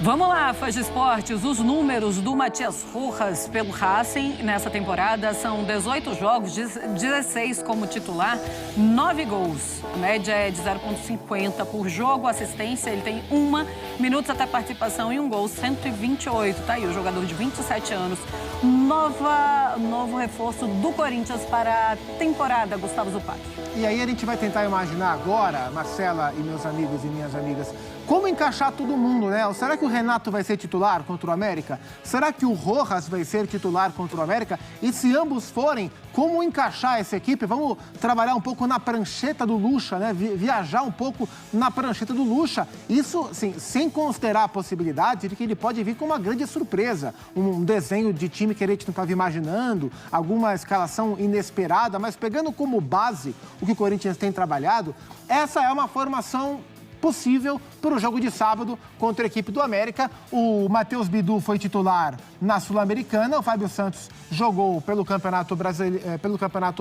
Vamos lá, fãs de esportes. Os números do Matias Rojas pelo Racing nessa temporada são 18 jogos, 16 como titular, 9 gols. A média é de 0,50 por jogo, assistência, ele tem 1 minutos até participação e 1 gol, 128. Tá aí o jogador de 27 anos. Novo reforço do Corinthians para a temporada, Gustavo Zupac. E aí a gente vai tentar imaginar agora, Marcela e meus amigos e minhas amigas, como encaixar todo mundo, né? Será que o Renato vai ser titular contra o América? Será que o Rojas vai ser titular contra o América? E se ambos forem, como encaixar essa equipe? Vamos trabalhar um pouco na prancheta do Lucha, né? Viajar um pouco na prancheta do Lucha. Isso, sim, sem considerar a possibilidade de que ele pode vir com uma grande surpresa. Um desenho de time que a gente não estava imaginando, alguma escalação inesperada, mas pegando como base o que o Corinthians tem trabalhado, essa é uma formação possível para o jogo de sábado contra a equipe do América. O Matheus Bidu foi titular na Sul-Americana, o Fábio Santos jogou pelo Campeonato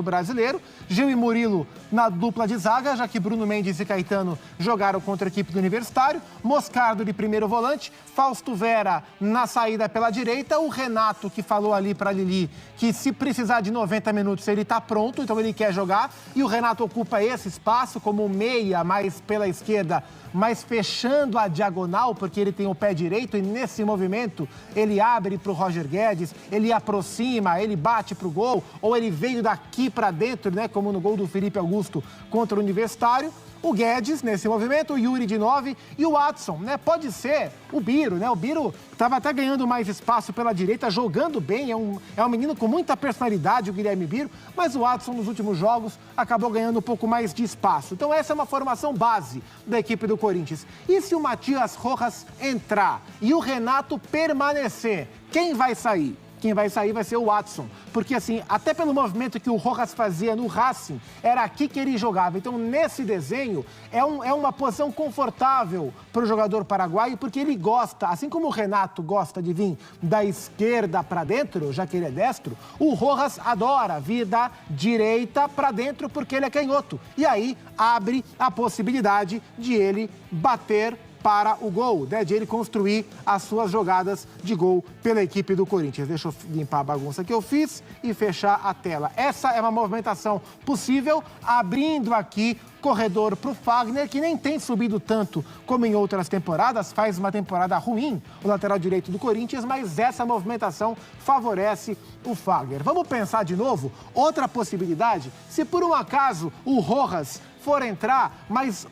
Brasileiro, Gil e Murilo na dupla de zaga, já que Bruno Mendes e Caetano jogaram contra a equipe do Universitário, Moscardo de primeiro volante, Fausto Vera na saída pela direita, o Renato que falou ali para a Lili que se precisar de 90 minutos ele está pronto, então ele quer jogar, e o Renato ocupa esse espaço como meia, mais pela esquerda, mas fechando a diagonal, porque ele tem o pé direito e nesse movimento ele abre para o Roger Guedes, ele aproxima, ele bate para o gol, ou ele veio daqui para dentro, né, como no gol do Felipe Augusto contra o Universitário. O Guedes nesse movimento, o Yuri de 9 e o Watson, né? Pode ser o Biro, né? O Biro estava até ganhando mais espaço pela direita, jogando bem, é um menino com muita personalidade, o Guilherme Biro, mas o Watson nos últimos jogos acabou ganhando um pouco mais de espaço. Então essa é uma formação base da equipe do Corinthians. E se o Matias Rojas entrar e o Renato permanecer, quem vai sair? Quem vai sair vai ser o Watson, porque assim, até pelo movimento que o Rojas fazia no Racing, era aqui que ele jogava. Então, nesse desenho, é uma posição confortável para o jogador paraguaio, porque ele gosta, assim como o Renato gosta de vir da esquerda para dentro, já que ele é destro, o Rojas adora vir da direita para dentro, porque ele é canhoto. E aí, abre a possibilidade de ele bater para o gol, né, de ele construir as suas jogadas de gol pela equipe do Corinthians. Deixa eu limpar a bagunça que eu fiz e fechar a tela. Essa é uma movimentação possível, abrindo aqui corredor para o Fagner, que nem tem subido tanto como em outras temporadas, faz uma temporada ruim, o lateral direito do Corinthians, mas essa movimentação favorece o Fagner. Vamos pensar de novo? Outra possibilidade, se por um acaso o Rojas for entrar, mas...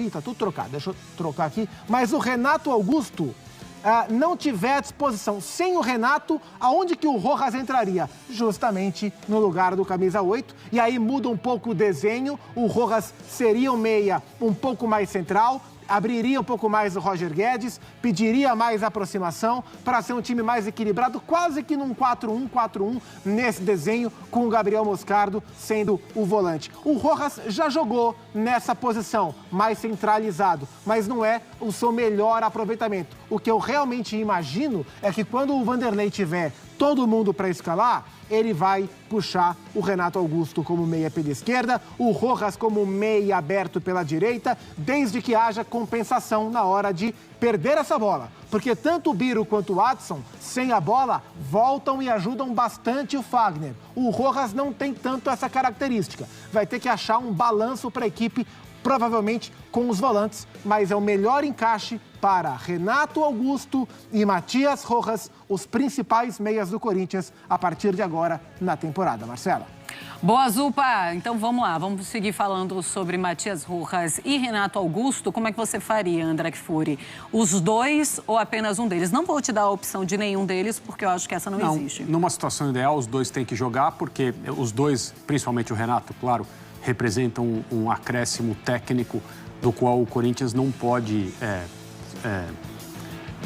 tá tudo trocado, deixa eu trocar aqui. Mas o Renato Augusto não tiver à disposição. Sem o Renato, aonde que o Rojas entraria? Justamente no lugar do camisa 8. E aí muda um pouco o desenho. O Rojas seria um meia um pouco mais central, abriria um pouco mais o Roger Guedes, pediria mais aproximação para ser um time mais equilibrado, quase que num 4-1-4-1 nesse desenho, com o Gabriel Moscardo sendo o volante. O Rojas já jogou nessa posição, mais centralizado, mas não é o seu melhor aproveitamento. O que eu realmente imagino é que quando o Vanderlei tiver todo mundo para escalar, ele vai puxar o Renato Augusto como meia pela esquerda, o Rojas como meia aberto pela direita, desde que haja compensação na hora de perder essa bola. Porque tanto o Biro quanto o Watson, sem a bola, voltam e ajudam bastante o Fagner. O Rojas não tem tanto essa característica. Vai ter que achar um balanço para a equipe, provavelmente com os volantes, mas é o melhor encaixe para Renato Augusto e Matias Rojas, os principais meias do Corinthians a partir de agora na temporada. Marcela. Boa, Zupa. Então vamos lá, vamos seguir falando sobre Matias Rojas e Renato Augusto. Como é que você faria, André Kfouri? Os dois ou apenas um deles? Não vou te dar a opção de nenhum deles, porque eu acho que essa não existe. Numa situação ideal, os dois têm que jogar, porque os dois, principalmente o Renato, claro, representam um acréscimo técnico do qual o Corinthians não pode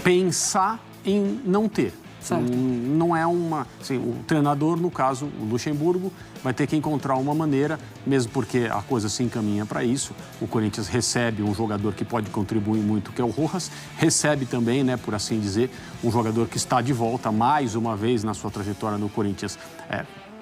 pensar em não ter. Não é uma... Assim, o treinador, no caso, o Luxemburgo, vai ter que encontrar uma maneira, mesmo porque a coisa se encaminha para isso. O Corinthians recebe um jogador que pode contribuir muito, que é o Rojas. Recebe também, né, por assim dizer, um jogador que está de volta mais uma vez na sua trajetória no Corinthians,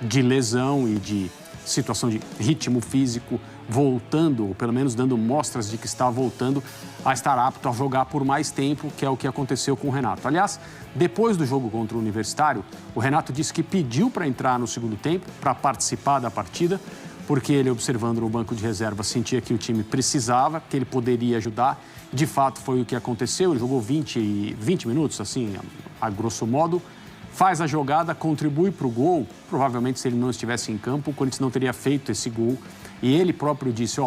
de lesão e de situação de ritmo físico voltando, ou pelo menos dando mostras de que está voltando a estar apto a jogar por mais tempo, que é o que aconteceu com o Renato. Aliás, depois do jogo contra o Universitário, o Renato disse que pediu para entrar no segundo tempo, para participar da partida, porque ele, observando no banco de reserva, sentia que o time precisava, que ele poderia ajudar. De fato, foi o que aconteceu. Ele jogou 20 minutos, assim, a grosso modo. Faz a jogada, contribui para o gol. Provavelmente, se ele não estivesse em campo, o Corinthians não teria feito esse gol. E ele próprio disse,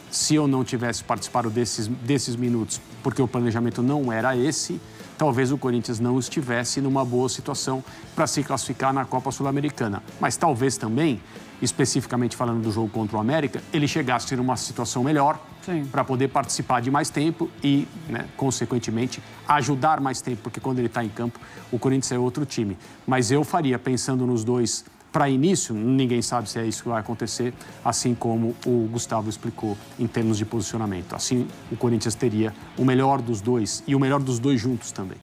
se eu não tivesse participado desses minutos, porque o planejamento não era esse, talvez o Corinthians não estivesse numa boa situação para se classificar na Copa Sul-Americana. Mas talvez também, especificamente falando do jogo contra o América, ele chegasse numa situação melhor para poder participar de mais tempo e, consequentemente, ajudar mais tempo, porque quando ele está em campo, o Corinthians é outro time. Mas eu faria, pensando nos dois para início, ninguém sabe se é isso que vai acontecer, assim como o Gustavo explicou em termos de posicionamento. Assim, o Corinthians teria o melhor dos dois e o melhor dos dois juntos também.